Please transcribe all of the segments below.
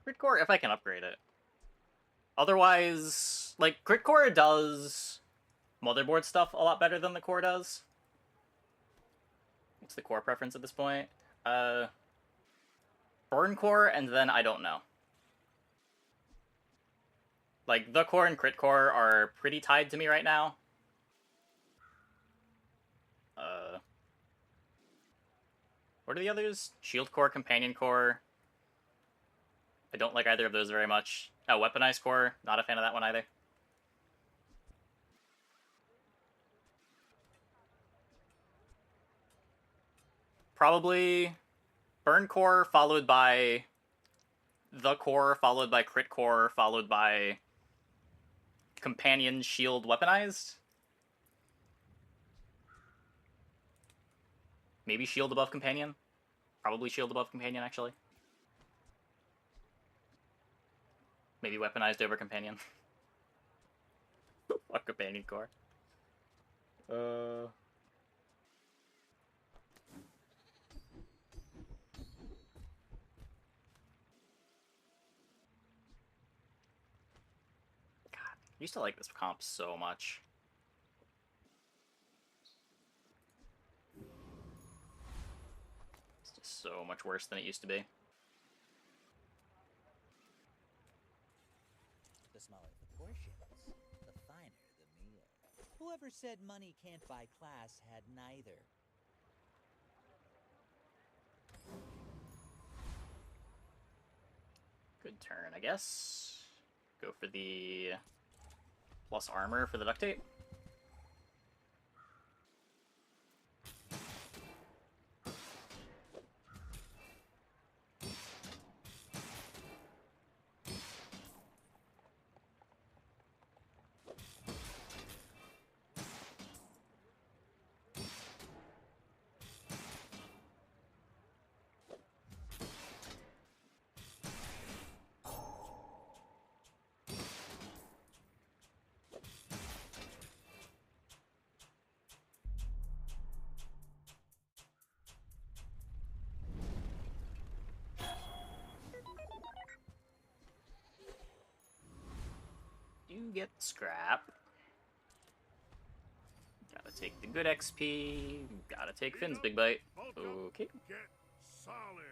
Crit core if I can upgrade it. Otherwise, like, crit core does motherboard stuff a lot better than the core does. What's the core preference at this point? Burn core, and then I don't know. Like, the core and crit core are pretty tied to me right now. What are the others? Shield core, companion core. I don't like either of those very much. Oh, weaponized core. Not a fan of that one either. Probably burn core followed by the core, followed by crit core, followed by companion shield weaponized. Maybe shield above companion. Probably shield above companion, actually. Maybe weaponized over companion. Fuck companion core. I used to like this comp so much. It's just so much worse than it used to be. The smaller the portions, the finer the meal. Whoever said money can't buy class had neither. Good turn, I guess. Go for the plus armor for the duct tape. You get scrap. Gotta take the good XP. Gotta take Finn's big bite. Okay. Get solid.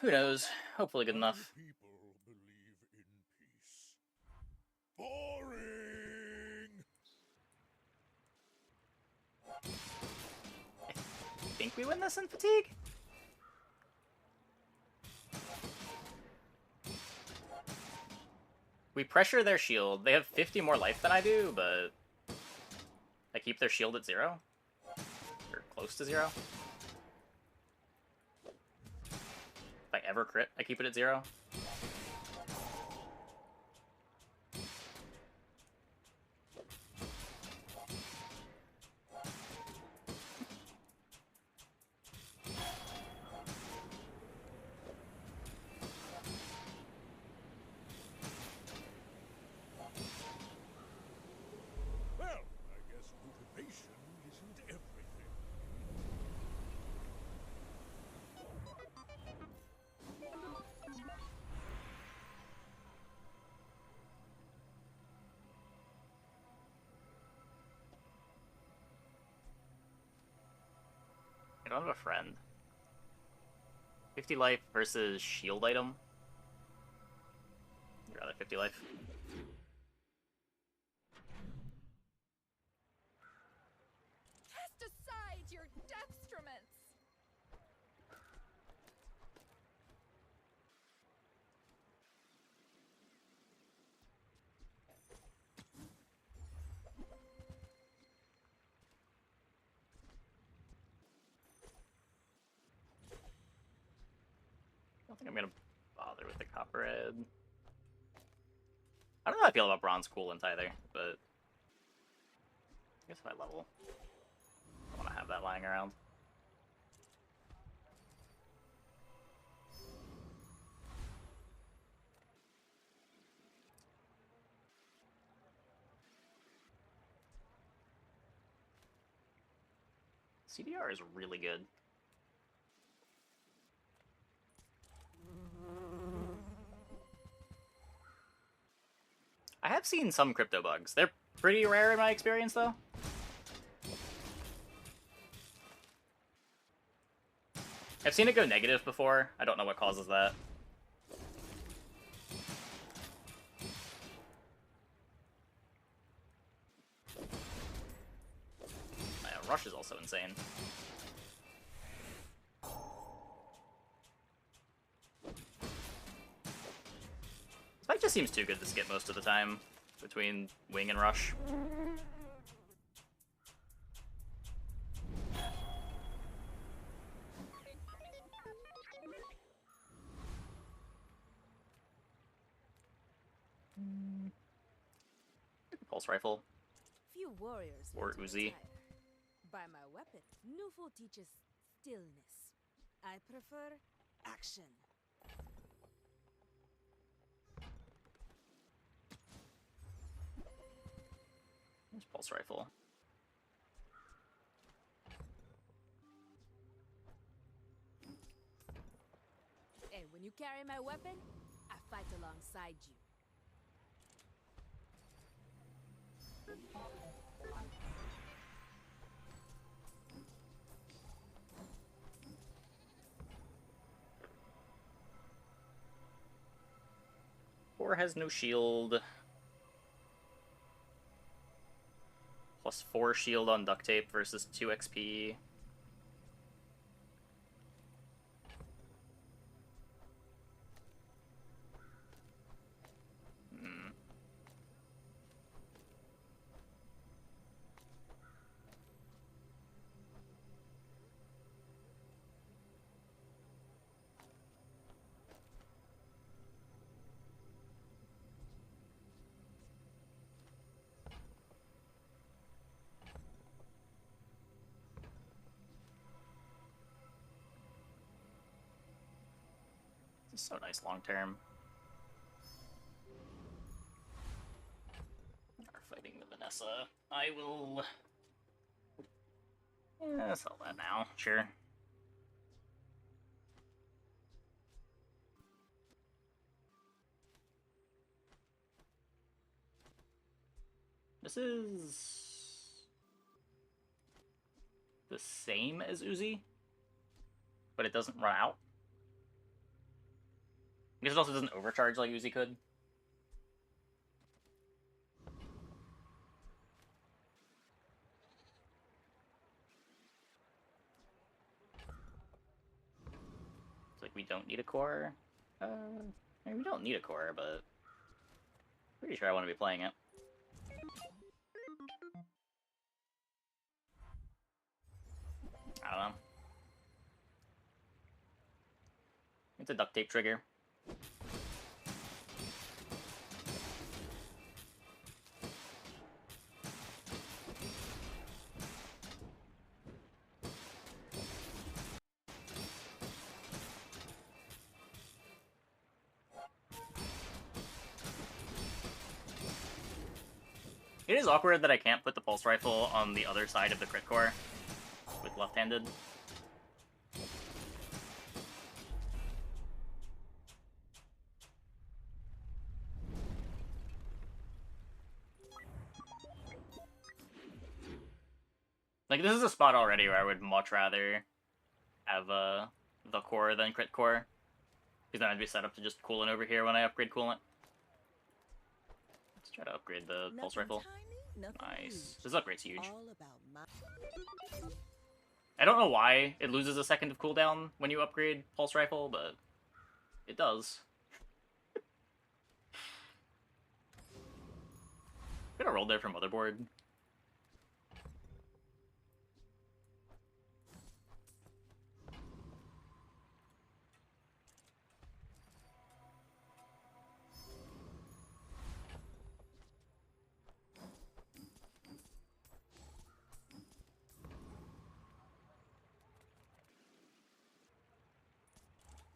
Who knows? Hopefully good enough. People believe in peace. Boring. I think we win this in fatigue? We pressure their shield. They have 50 more life than I do, but I keep their shield at 0. Or close to 0. If I ever crit, I keep it at 0. Well, I guess motivation isn't everything. I don't have a friend. 50 life versus shield item. I'd rather 50 life. Cast aside your deathstruments! I don't think I'm gonna bother with the copper red. I don't know how I feel about bronze coolant either, but I guess if I level, I want to have that lying around. CDR is really good. I have seen some crypto bugs. They're pretty rare in my experience, though. I've seen it go negative before. I don't know what causes that. Yeah, Rush is also insane. This fight just seems too good to skip most of the time between Wing and Rush. Pulse Rifle. Few warriors Or like to Uzi. retire. By my weapon, Nufo teaches stillness. I prefer action. There's Pulse Rifle. And when you carry my weapon, I fight alongside you. Or has no shield. Plus 4 shield on duct tape versus 2 XP. This is so nice long term. Are fighting the Vanessa. I will. Yeah, sell that now. Sure. This is the same as Uzi, but it doesn't run out. I guess it also doesn't overcharge like Uzi could. It's like we don't need a core. I mean, we don't need a core, but pretty sure I want to be playing it. I don't know. It's a duct tape trigger. It is awkward that I can't put the pulse rifle on the other side of the crit core with left-handed. Like, this is a spot already where I would much rather have the core than crit core, because then I'd be set up to just coolant over here when I upgrade coolant. Let's try to upgrade the pulse rifle. Nice. This upgrade's huge. I don't know why it loses a second of cooldown when you upgrade pulse rifle, but it does. Could have rolled there for motherboard.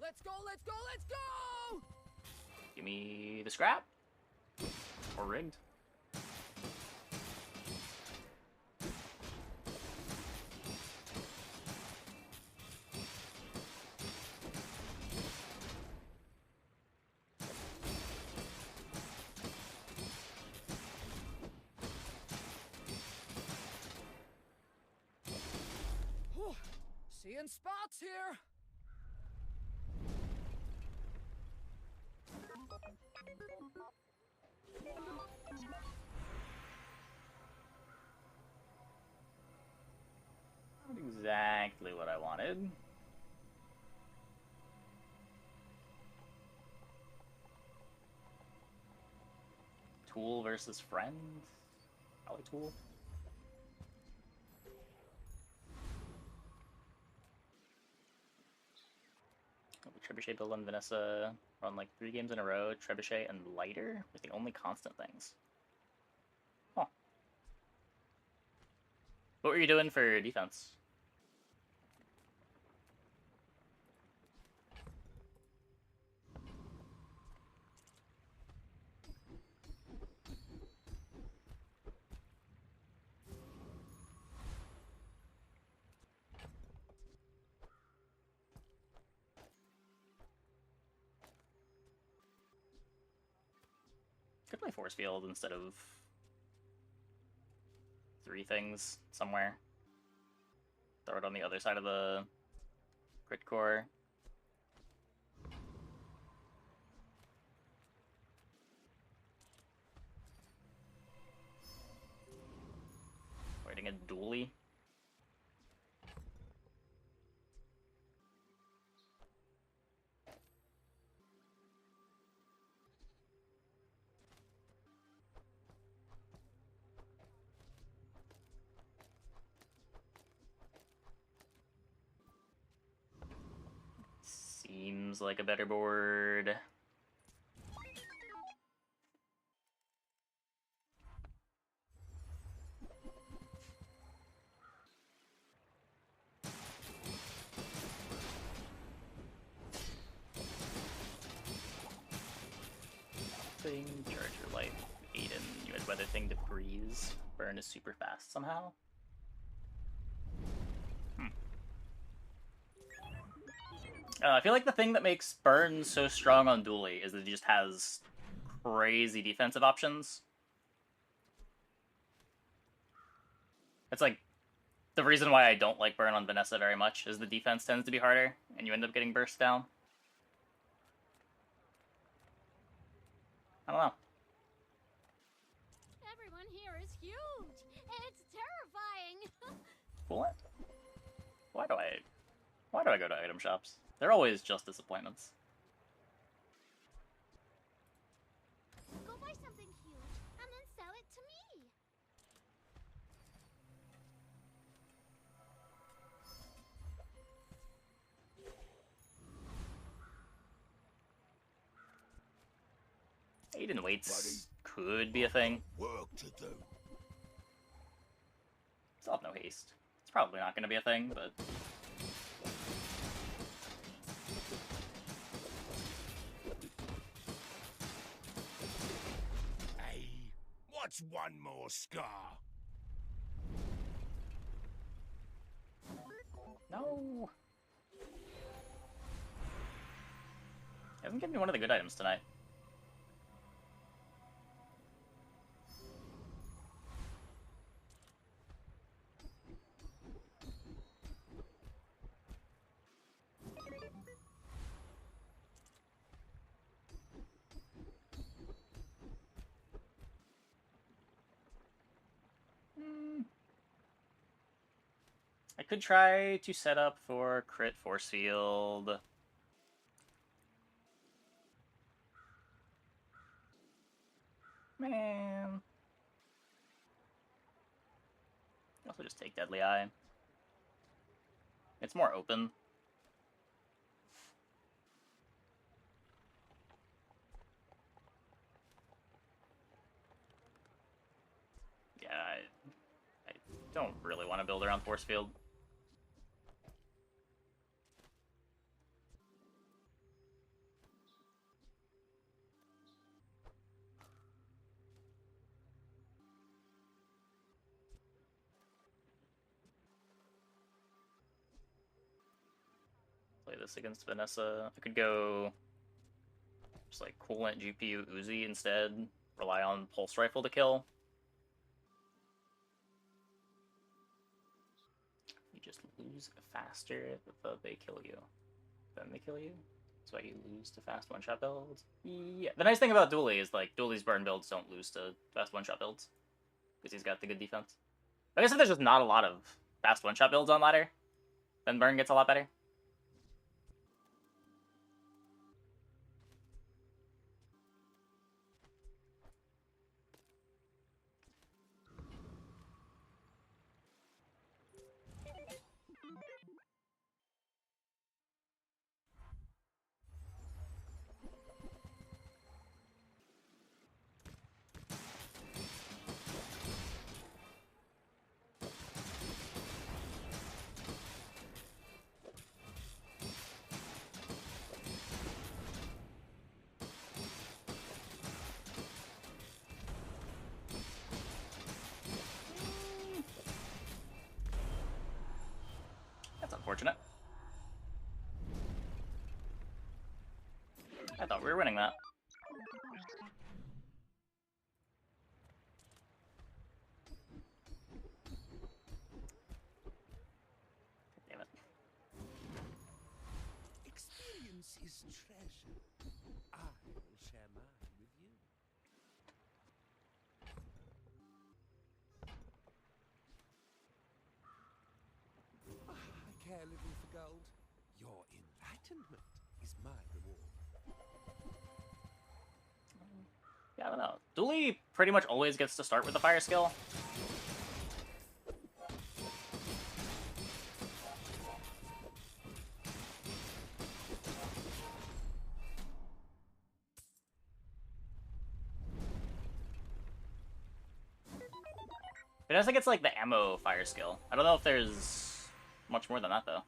Let's go, let's go, let's go! Give me the scrap. Or rigged. Seeing spots here. Not exactly what I wanted. Tool versus friend? Probably Tool. Trebuchet build on Vanessa run like 3 games in a row. Trebuchet and Lighter were the only constant things. Huh. What were you doing for defense? Could play Force Field instead of 3 things somewhere. Throw it on the other side of the crit core. Waiting a Duly. Seems like a better board. Thing, charge your life, Aiden. You had weather thing to freeze. Burn is super fast somehow. I feel like the thing that makes Burn so strong on Duly is that he just has crazy defensive options. It's like the reason why I don't like Burn on Vanessa very much is the defense tends to be harder, and you end up getting burst down. I don't know. Everyone here is huge. It's terrifying. What? Why do I go to item shops? They're always just disappointments. Go buy something huge and then sell it to me. Aiden waits could be a thing. Work to do. Still have no haste. It's probably not going to be a thing, but Hey, what's one more scar? no. He hasn't given me one of the good items tonight. I could try to set up for crit force field. Man. Also just take Deadly Eye. It's more open. Yeah, I don't really want to build around force field. Play this against Vanessa. I could go just like Coolant GPU Uzi instead. Rely on Pulse Rifle to kill. just lose faster the they kill you. Then they kill you. That's why you lose to fast one-shot builds. Yeah. The nice thing about Duly is, like, Duly's burn builds don't lose to fast one-shot builds. Because he's got the good defense. I guess if there's just not a lot of fast one-shot builds on ladder, then burn gets a lot better. That's unfortunate. I thought we were winning that. Damn it. Experience is treasure. I will share mine with you. I care little for gold. Your enlightenment is my reward. Yeah, I don't know. Duly pretty much always gets to start with the fire skill. Vanessa gets, like, the ammo fire skill. I don't know if there's much more than that, though.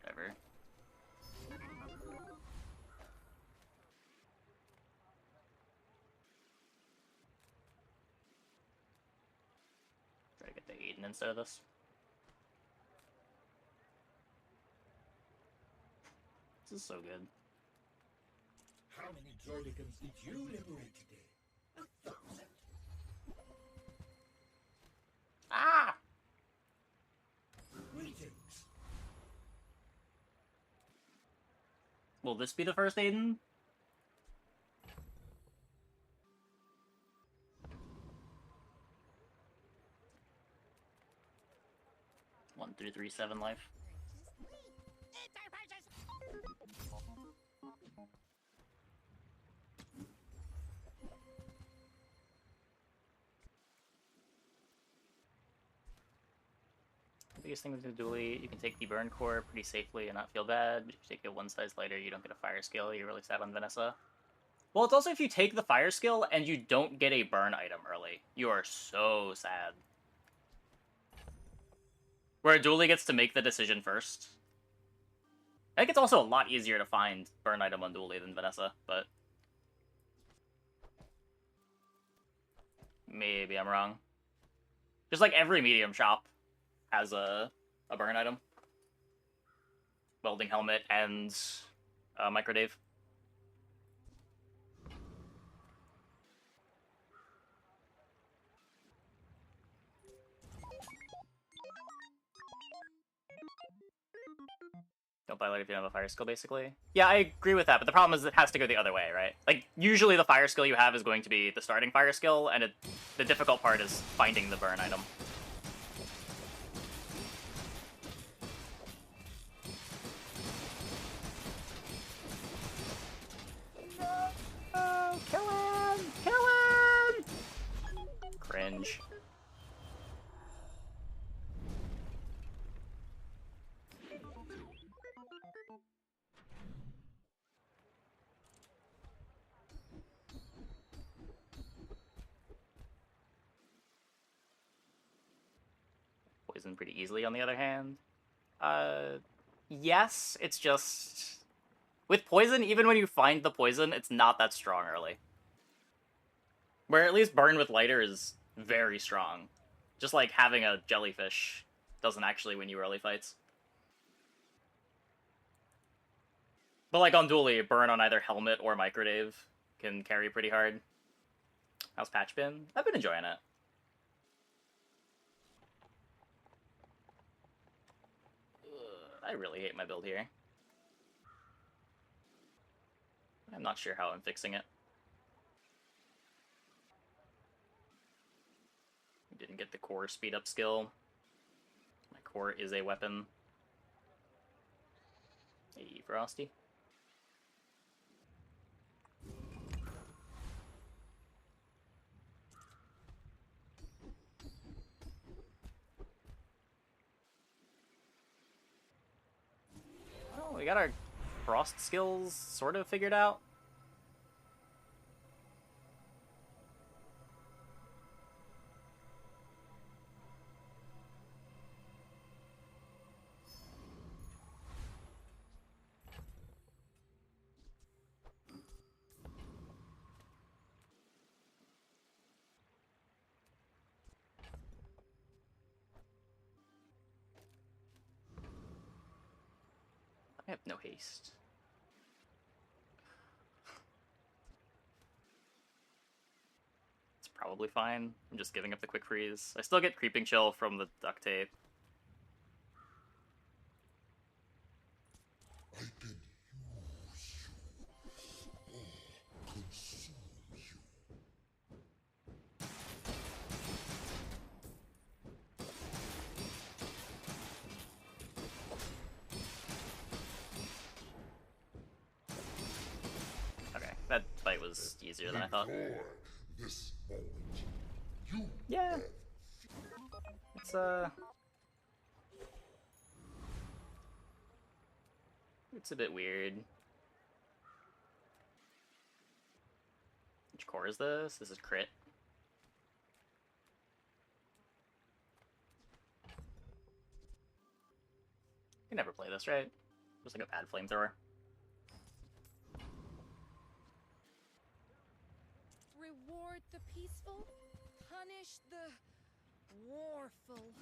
Whatever. Try to get the Aiden instead of this. This is so good. How many droidicums did you liberate today? 1,000. Ah! Greetings. Will this be the first Aiden? One, 3, 3, 7 life. Biggest thing with the Duly, you can take the burn core pretty safely and not feel bad, but if you take it one size lighter, you don't get a fire skill, you're really sad on Vanessa. Well, it's also if you take the fire skill and you don't get a burn item early, you are so sad. Where Duly gets to make the decision first. I think it's also a lot easier to find burn item on Duly than Vanessa, but maybe I'm wrong. Just like every medium shop has a burn item. Welding helmet and microdave. Don't buy light if you don't have a fire skill, basically. Yeah, I agree with that, but the problem is it has to go the other way, right? Like, usually the fire skill you have is going to be the starting fire skill, and the difficult part is finding the burn item. No! Kill him! Kill him! Cringe. Poison pretty easily, on the other hand. Yes, it's just... With poison, even when you find the poison, it's not that strong early. Where at least burn with lighter is very strong. Just like having a jellyfish doesn't actually win you early fights. But like on Duly, burn on either helmet or microdave can carry pretty hard. How's patch been? I've been enjoying it. I really hate my build here. I'm not sure how I'm fixing it. Didn't get the core speed up skill. My core is a weapon. Hey, Frosty. Oh, we got our frost skills sort of figured out. I have no haste. It's probably fine. I'm just giving up the quick freeze. I still get creeping chill from the duct tape. I can use you or consume you. Okay, that fight was easier than I thought. Record this moment. You Yeah. have It's a bit weird. Which core is this? This is crit. You can never play this, right? Just like a bad flamethrower. Reward the peaceful, punish the warful.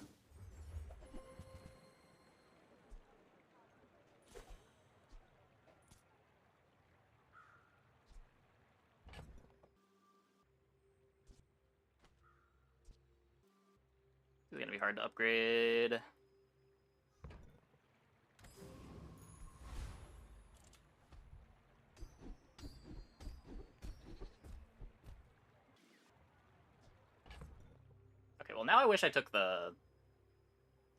It's gonna be hard to upgrade. Okay, well now I wish I took the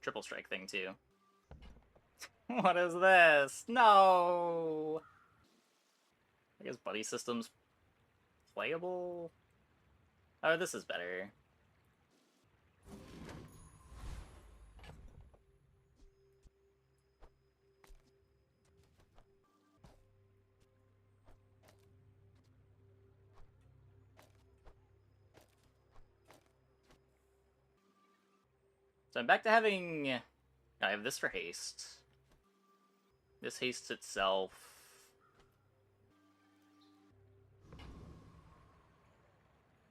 triple strike thing too. What is this? No! I guess buddy system's playable? Oh, this is better. So I'm back to having... I have this for haste. This hastes itself.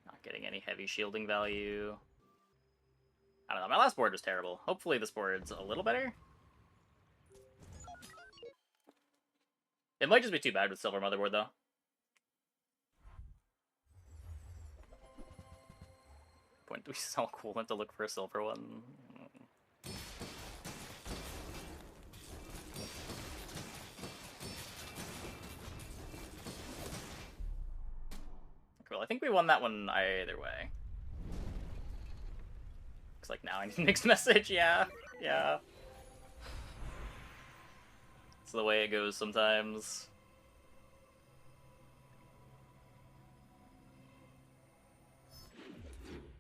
Not getting any heavy shielding value. I don't know, my last board was terrible. Hopefully this board's a little better. It might just be too bad with Silver Motherboard, though. Point do we sell coolant to look for a silver one? Cool, I think we won that one either way. Looks like now I need a mixed message, yeah. Yeah. It's the way it goes sometimes.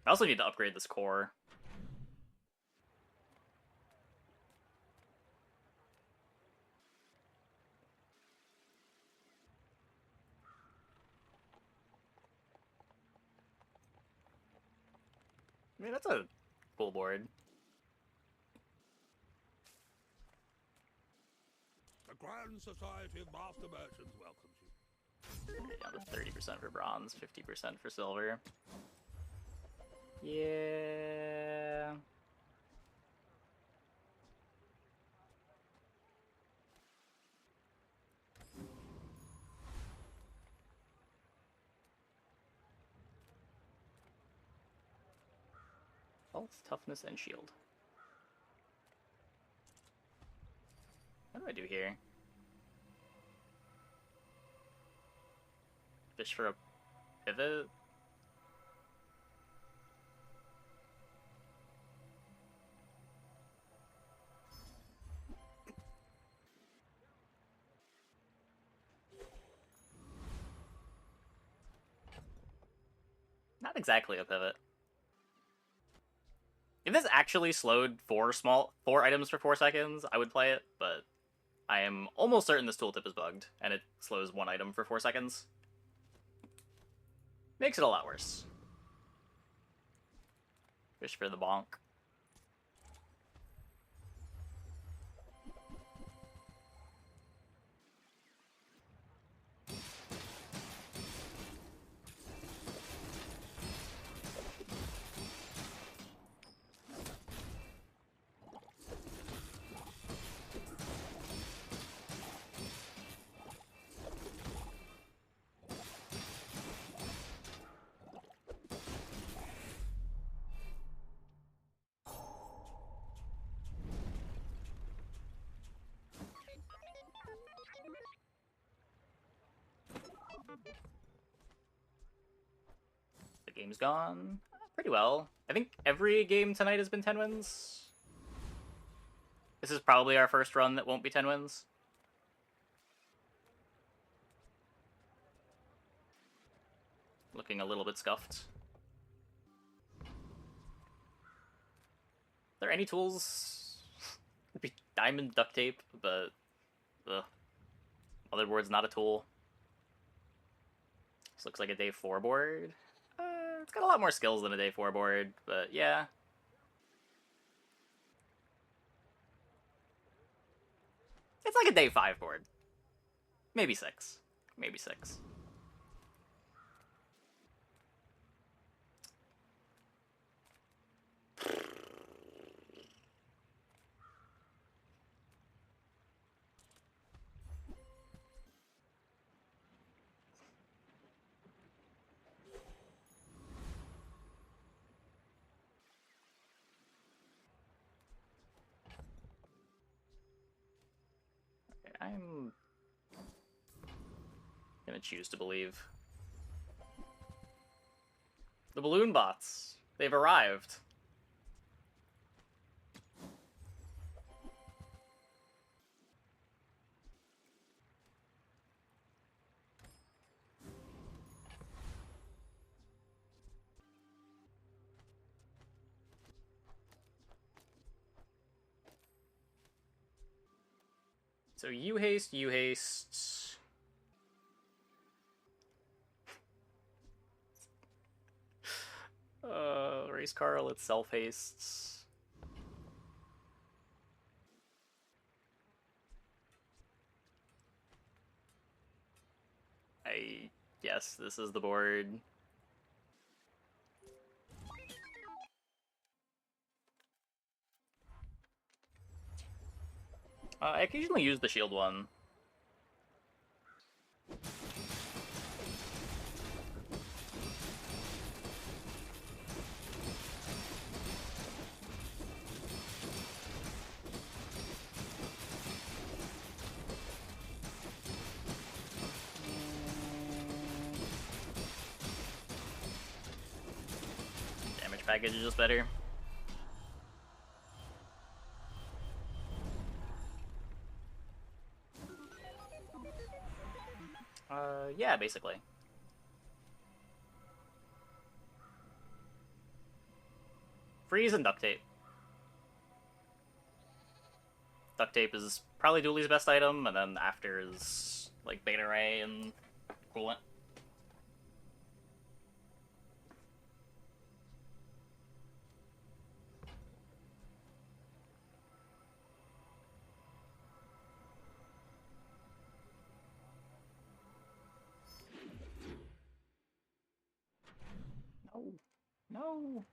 I also need to upgrade this core. I mean, that's a cool board. The Grand Society of Master Merchants welcomes you. Down to 30% for bronze, 50% for silver. Yeah. health, toughness, and shield. What do I do here? Fish for a pivot? Not exactly a pivot. If this actually slowed four items for 4 seconds, I would play it, but I am almost certain this tooltip is bugged, and it slows 1 item for 4 seconds. Makes it a lot worse. Fish for the bonk. The game's gone pretty well. I think every game tonight has been 10 wins. This is probably our first run that won't be 10 wins. Looking a little bit scuffed. Are there any tools? Diamond duct tape, but motherboard's not a tool. This looks like a day 4 board. It's got a lot more skills than a day 4 board, but yeah. It's like a day 5 board. Maybe 6. Maybe 6. I'm gonna choose to believe. The balloon bots. They've arrived. So you haste, you haste. Race Carl itself hastes. I guess this is the board. I occasionally use the shield one. Damage package is just better. Yeah, basically. Freeze and duct tape. Duct tape is probably Duly's best item, and then after is like Beta Ray and Coolant. No. No.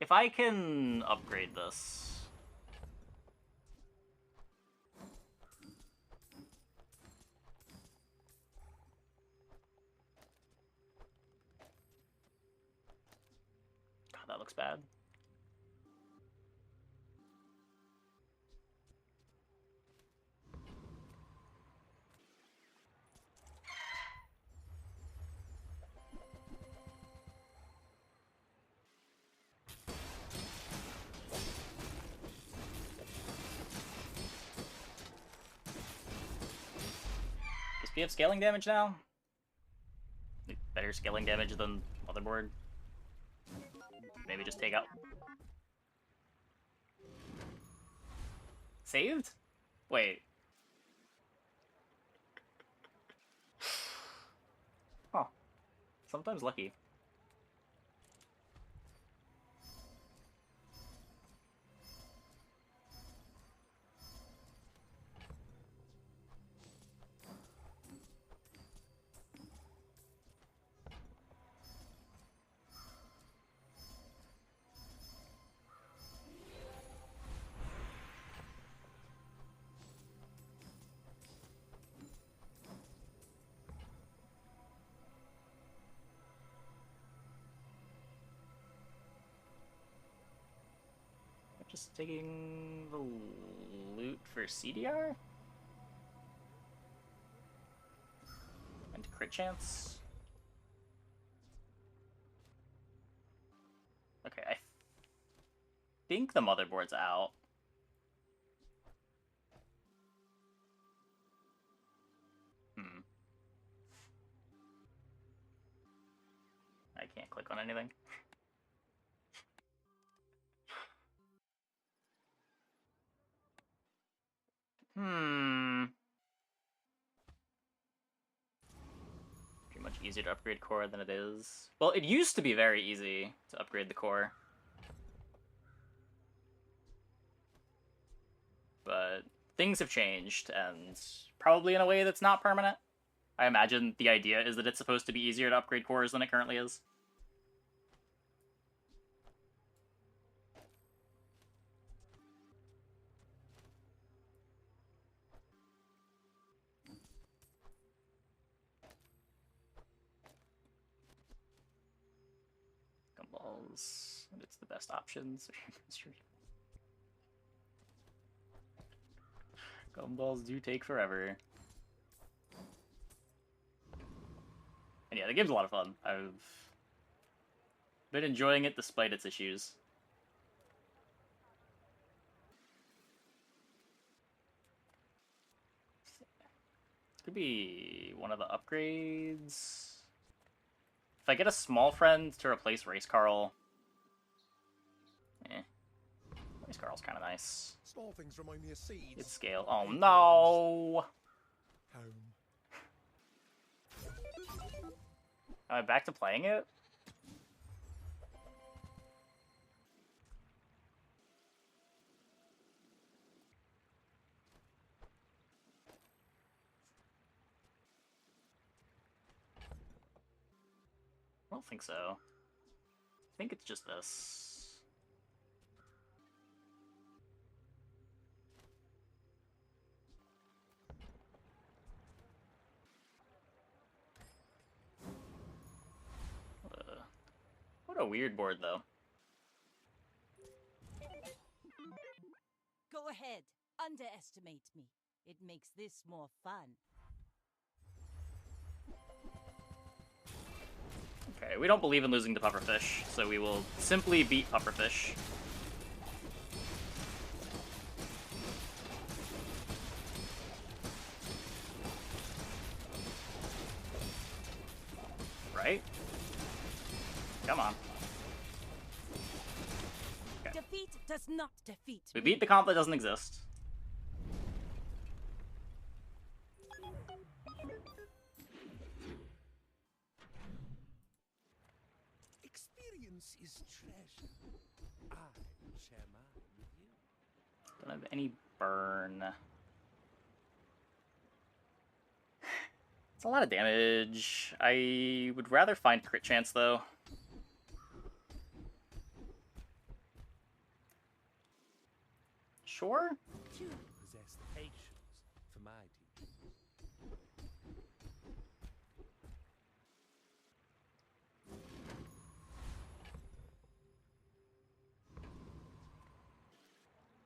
If I can upgrade this... God, that looks bad. Does P have scaling damage now? Better scaling damage than motherboard. Maybe just take out... Saved? Wait. Huh. Sometimes lucky. Just taking the loot for CDR? And crit chance? Okay, I think the motherboard's out. I can't click on anything. Pretty much easier to upgrade core than it is. Well, it used to be very easy to upgrade the core. But things have changed, and probably in a way that's not permanent. I imagine the idea is that it's supposed to be easier to upgrade cores than it currently is. Gumballs, and it's the best options. Gumballs do take forever. And yeah, the game's a lot of fun. I've been enjoying it despite its issues. This could be one of the upgrades. If I get a small friend to replace Race Carl... Race Carl's kind of nice. Small things remind me of seeds. It's scale. Oh no! Home. Am I back to playing it? I don't think so. I think it's just this. What a weird board, though. Go ahead. Underestimate me. It makes this more fun. Okay, we don't believe in losing to Pufferfish, so we will simply beat Pufferfish. Right? Come on. Okay. Defeat does not defeat We me. beat the comp that doesn't exist. Experience is treasure. I share mine with you. Don't have any burn. It's a lot of damage. I would rather find crit chance, though. Sure. You possess the patience for my team.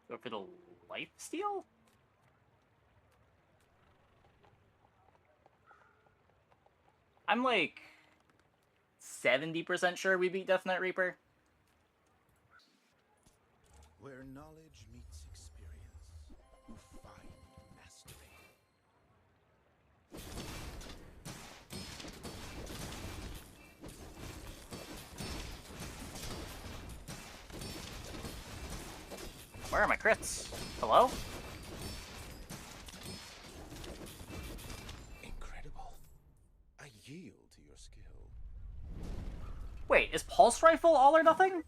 Go for the life steal? I'm like 70% sure we beat Death Knight Reaper. Where knowledge meets experience, you find mastery. Where are my crits? Hello? Incredible. I yield to your skill. Wait, is Pulse Rifle all or nothing?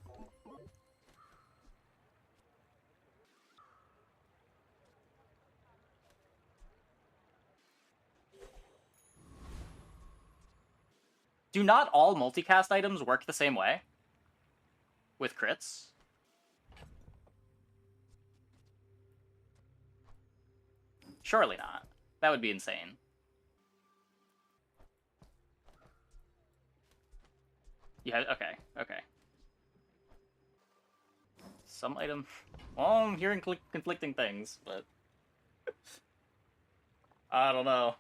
Do not all multicast items work the same way? With crits? Surely not. That would be insane. Yeah, okay, okay. Some item... Well, I'm hearing conflicting things, but... I don't know.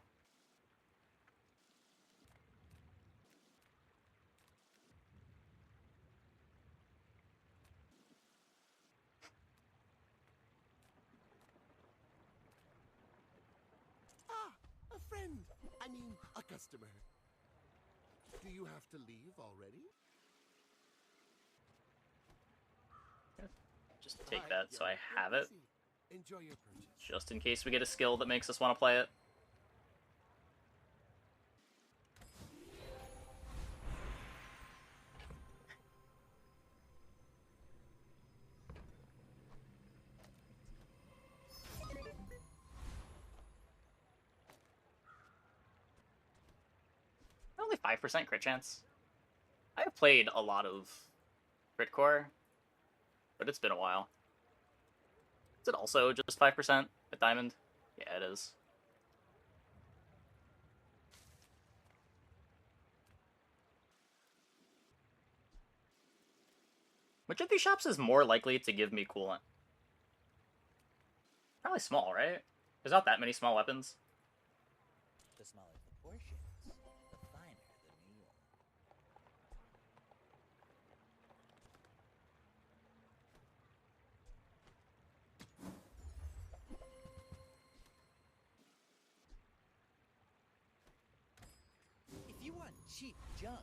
Ah, a friend. I mean, a customer. Do you have to leave already? Just take that so I have it. Enjoy your purchase. Just in case we get a skill that makes us want to play it. Only 5% crit chance. I've played a lot of Crit Core, but it's been a while. Is it also just 5% at Diamond? Yeah, it is. Which of these shops is more likely to give me coolant? Probably small, right? There's not that many small weapons. The smaller the portions, the finer the meal. If you want cheap junk,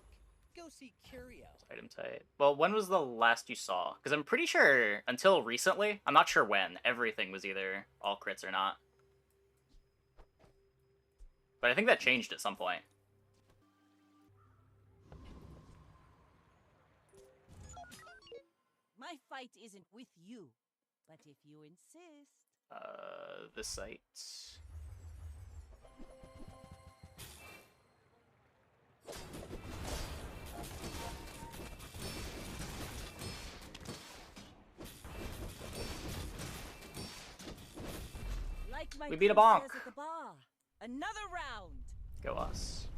go see Curio. Item type. Well, when was the last you saw? Because I'm pretty sure, until recently, I'm not sure when, everything was either all crits or not. But I think that changed at some point. My fight isn't with you, but if you insist. This site. Like my We beat a crew bonk. says at the bar. Another round. Go us.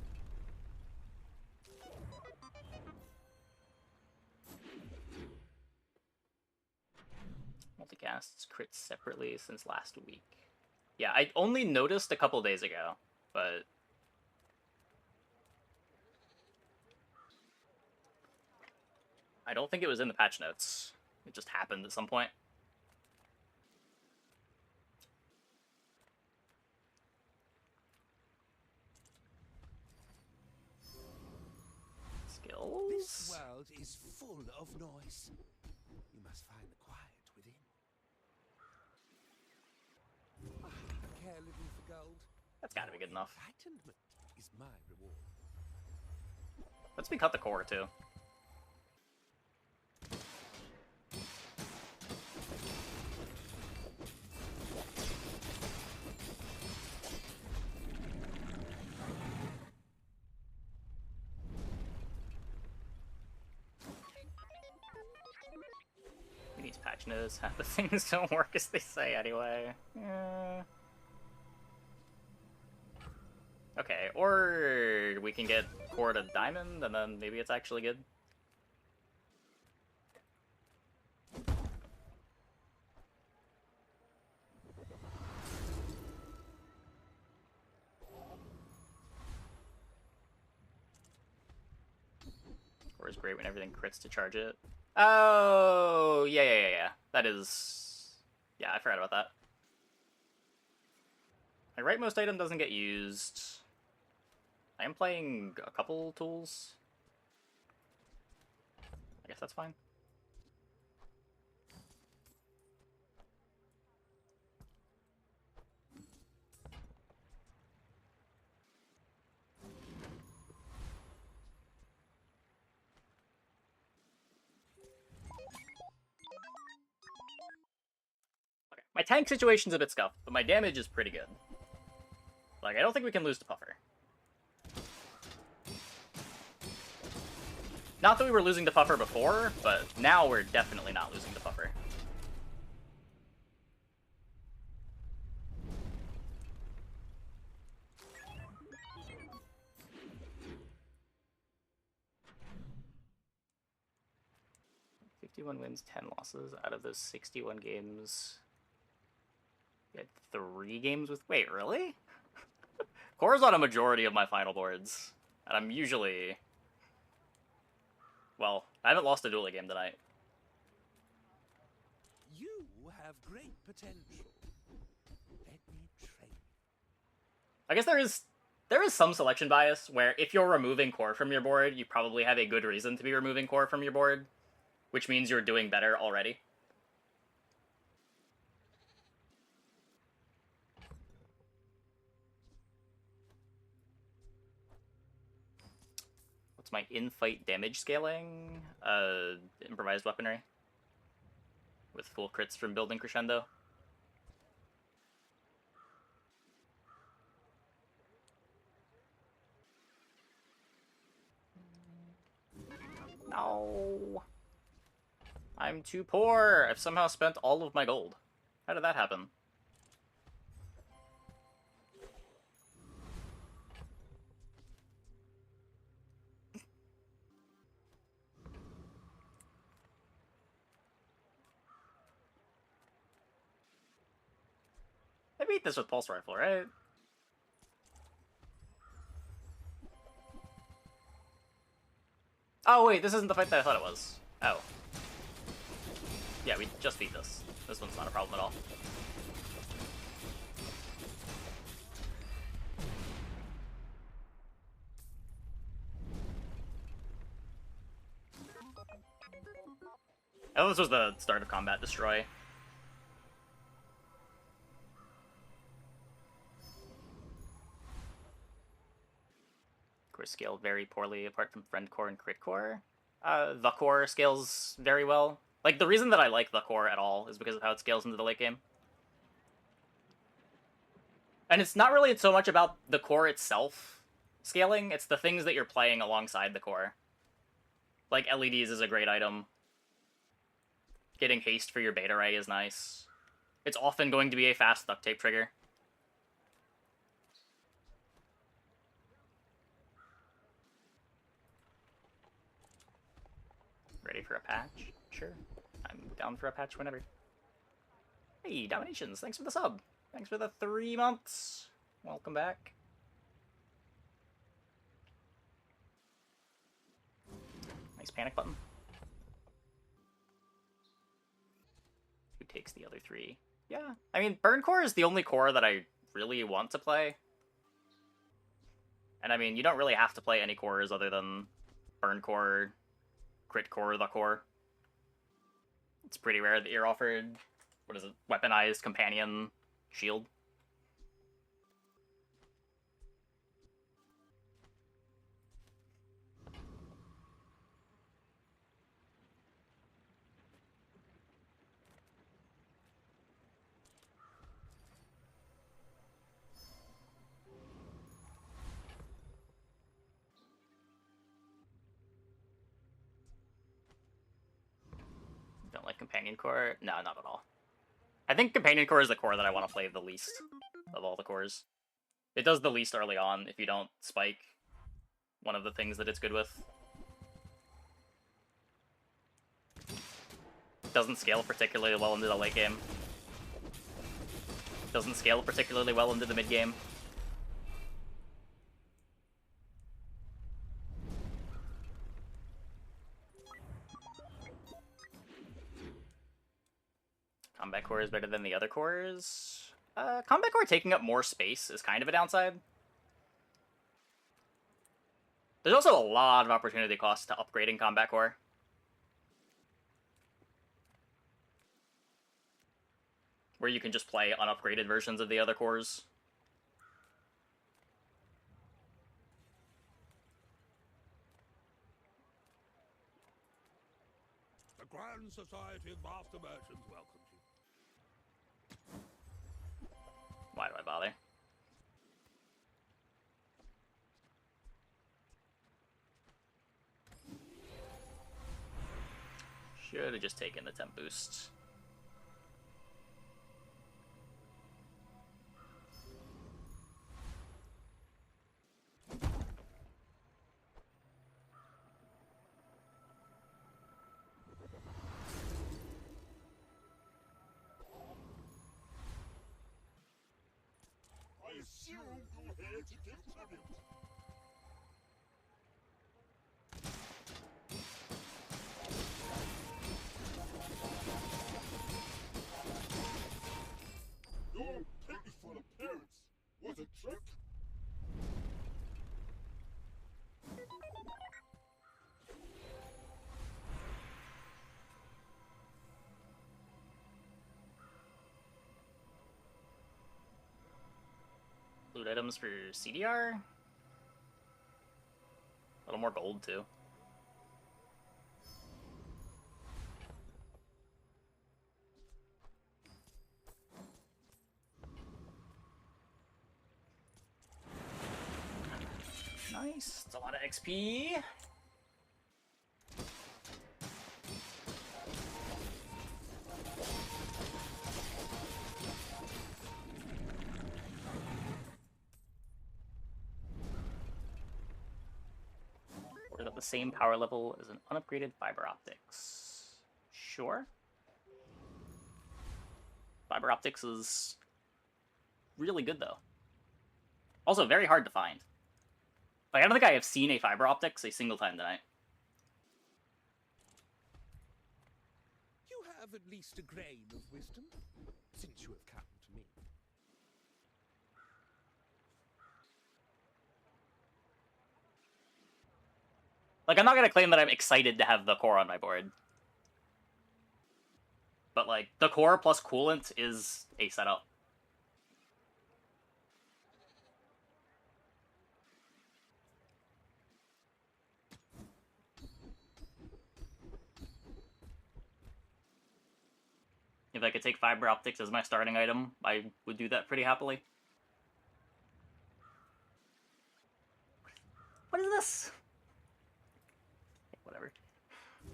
Multicasts crits separately since last week. Yeah, I only noticed a couple days ago, but... I don't think it was in the patch notes. It just happened at some point. Skills? This world is full of noise. You must find the quiet within. I care little for gold. That's gotta be good enough. Enlightenment is my reward. Let's cut the core, too. patch notes. Half the things don't work as they say anyway. Yeah. Okay, or we can get core to diamond, and then maybe it's actually good. Core is great when everything crits to charge it. Oh, yeah. That is... Yeah, I forgot about that. My rightmost item doesn't get used. I am playing a couple tools. I guess that's fine. Okay. My tank situation's a bit scuffed, but my damage is pretty good. Like, I don't think we can lose to Puffer. Not that we were losing to Puffer before, but now we're definitely not losing to Puffer. "51 wins, 10 losses. Out of those 61 games, we had 3 games with..." Wait, really? Core's on a majority of my final boards, and I'm usually... Well, I haven't lost a Duly game tonight. You have great potential. Let me train. I guess there is some selection bias, where if you're removing core from your board, you probably have a good reason to be removing core from your board, which means you're doing better already. What's my in-fight damage scaling? Improvised weaponry. With full crits from building crescendo. No. I'm too poor. I've somehow spent all of my gold. How did that happen? I beat this with pulse rifle, right? Oh wait, this isn't the fight that I thought it was. Oh. Yeah, we just beat this. This one's not a problem at all. Oh, this was the start of combat destroy. Core scaled very poorly apart from friend core and crit core. The core scales very well. Like, the reason that I like the core at all is because of how it scales into the late game. And it's not really so much about the core itself scaling, it's the things that you're playing alongside the core. Like, LEDs is a great item. Getting haste for your beta ray is nice. It's often going to be a fast duct tape trigger. Ready for a patch? Sure. I'm down for a patch whenever. Hey, Dominations, thanks for the sub. Thanks for the 3 months. Welcome back. Nice panic button. Who takes the other 3? Yeah, I mean, Burn Core is the only core that I really want to play. And I mean, you don't really have to play any cores other than Burn Core, Crit Core, the core. It's pretty rare that you're offered, what is it, weaponized companion shield. Don't like companion Companion Core? No, not at all. I think Companion Core is the core that I want to play the least of all the cores. It does the least early on if you don't spike one of the things that it's good with. Doesn't scale particularly well into the late game. Doesn't scale particularly well into the mid game. Combat Core is better than the other cores. Combat Core taking up more space is kind of a downside. There's also a lot of opportunity cost to upgrading Combat Core. Where you can just play unupgraded versions of the other cores. The Grand Society of Master Merchants welcomes you. Why do I bother? Should have just taken the temp boost. I assume you're here to give tribute. Your pitiful appearance was a trick. Loot items for CDR? A little more gold, too. Nice. It's a lot of XP. We're at the same power level as an unupgraded fiber optics. Sure. Fiber optics is really good, though. Also, very hard to find. Like, I don't think I have seen a fiber optics a single time tonight. You have at least a grain of wisdom, since you have come to me. Like, I'm not gonna claim that I'm excited to have the core on my board. But, like, the core plus coolant is a setup. If I could take fiber optics as my starting item, I would do that pretty happily. What is this? Whatever.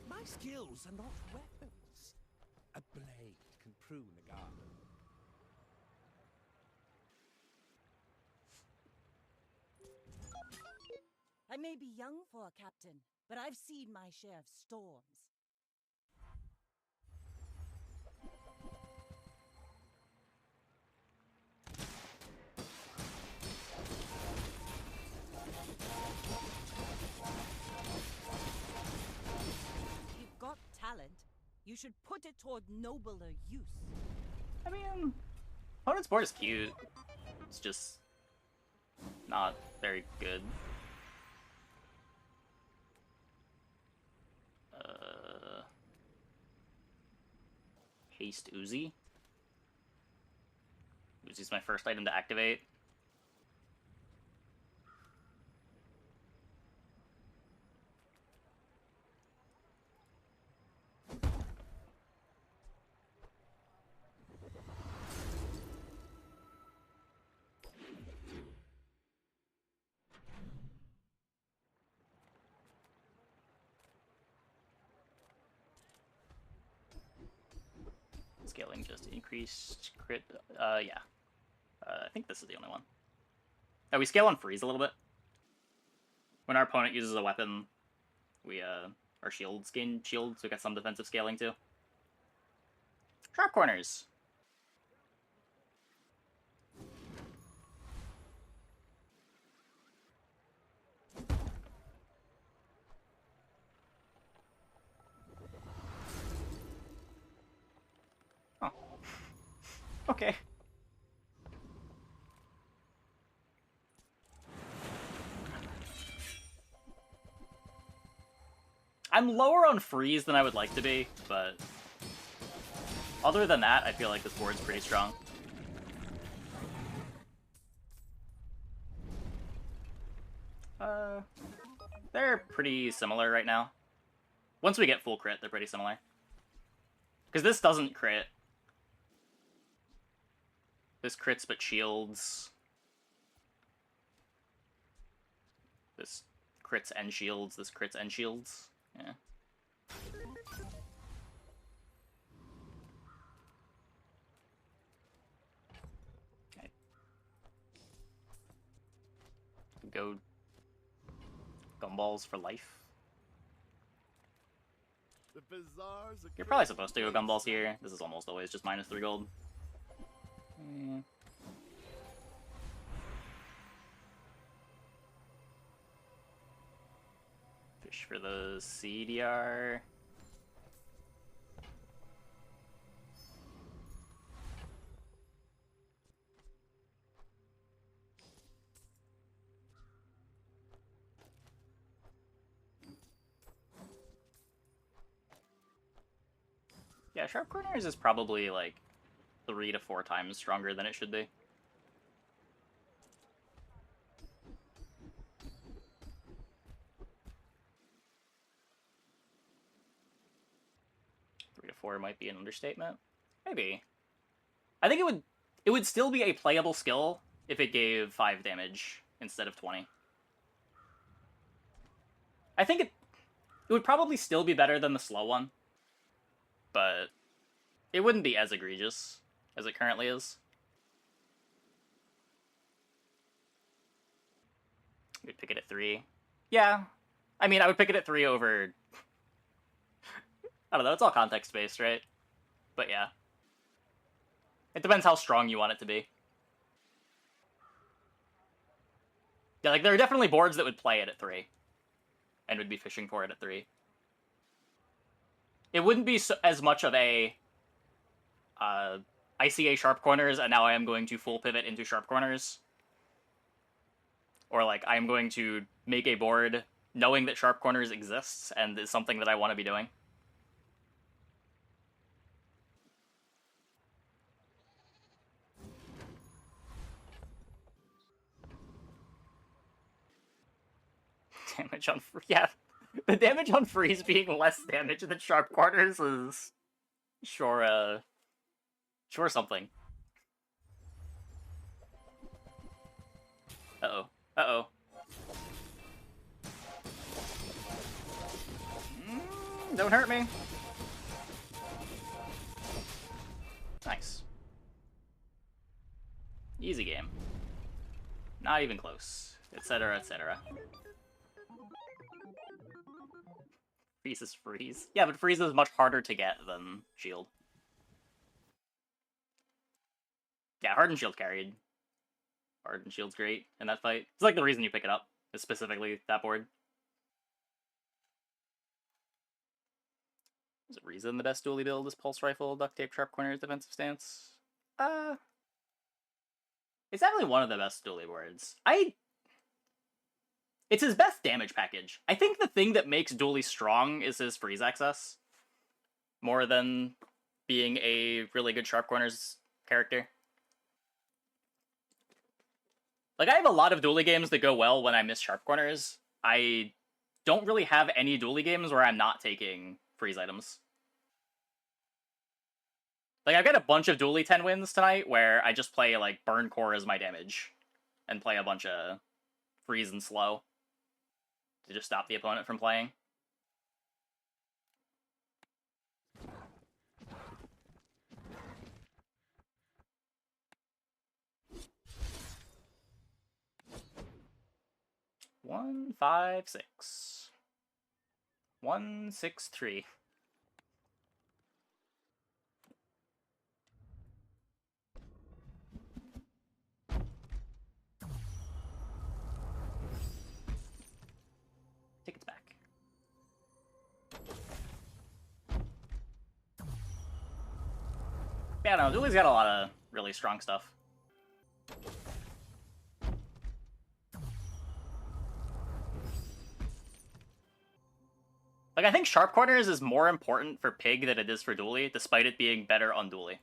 My skills are not weapons. A blade can prune a garden. I may be young for a captain, but I've seen my share of storms. You've got talent. You should put it toward nobler use. I mean, opponent's board is cute. It's just not very good. Haste Uzi. Uzi's my first item to activate. scaling just increased crit. Yeah. I think this is the only one. Oh, we scale on freeze a little bit. When our opponent uses a weapon, we our shields gain shields, so we got some defensive scaling too. Sharp corners. Oh. Okay. I'm lower on freeze than I would like to be, but other than that, I feel like this board's pretty strong. They're pretty similar right now. Once we get full crit, they're pretty similar. Because this doesn't crit. This crits but shields. This crits and shields. This crits and shields. Yeah. Okay. Go gumballs for life. The Bazaar's a You're probably supposed to go gumballs here. This is almost always just -3 gold. Fish for the CDR. Yeah, Sharp Corners is probably like 3 to 4 times stronger than it should be. Three to 4 might be an understatement. Maybe. I think it would still be a playable skill if it gave 5 damage instead of 20. I think it would probably still be better than the slow one, but it wouldn't be as egregious as it currently is. We'd pick it at 3. Yeah. I mean, I would pick it at 3 over... I don't know, it's all context-based, right? But yeah. It depends how strong you want it to be. Yeah, like, there are definitely boards that would play it at 3. And would be fishing for it at 3. It wouldn't be as much of a... I see a sharp corners, and now I am going to full pivot into sharp corners. Or, like, I am going to make a board knowing that sharp corners exists and is something that I want to be doing. Damage on... Yeah. The damage on freeze being less damage than sharp corners is... Sure, sure something. Uh-oh. Uh-oh. Don't hurt me. Nice. Easy game. Not even close. Etc., etc. Freeze is freeze. Yeah, but freeze is much harder to get than shield. Yeah, hardened shield carried. Hardened shield's great in that fight. It's like the reason you pick it up, is specifically that board. Is it reason the best Duly build is pulse rifle, duct tape, sharp corners, defensive stance? It's definitely one of the best Duly boards. It's his best damage package. I think the thing that makes Duly strong is his freeze access. More than being a really good sharp corners character. Like, I have a lot of Duly games that go well when I miss sharp corners. I don't really have any Duly games where I'm not taking freeze items. Like, I've got a bunch of Duly 10 wins tonight where I just play, like, Burn Core as my damage. And play a bunch of freeze and slow. To just stop the opponent from playing. 156. 163. Tickets back. Yeah, no, Duly's got a lot of really strong stuff. Like, I think Sharp Corners is more important for Pig than it is for Duly, despite it being better on Duly.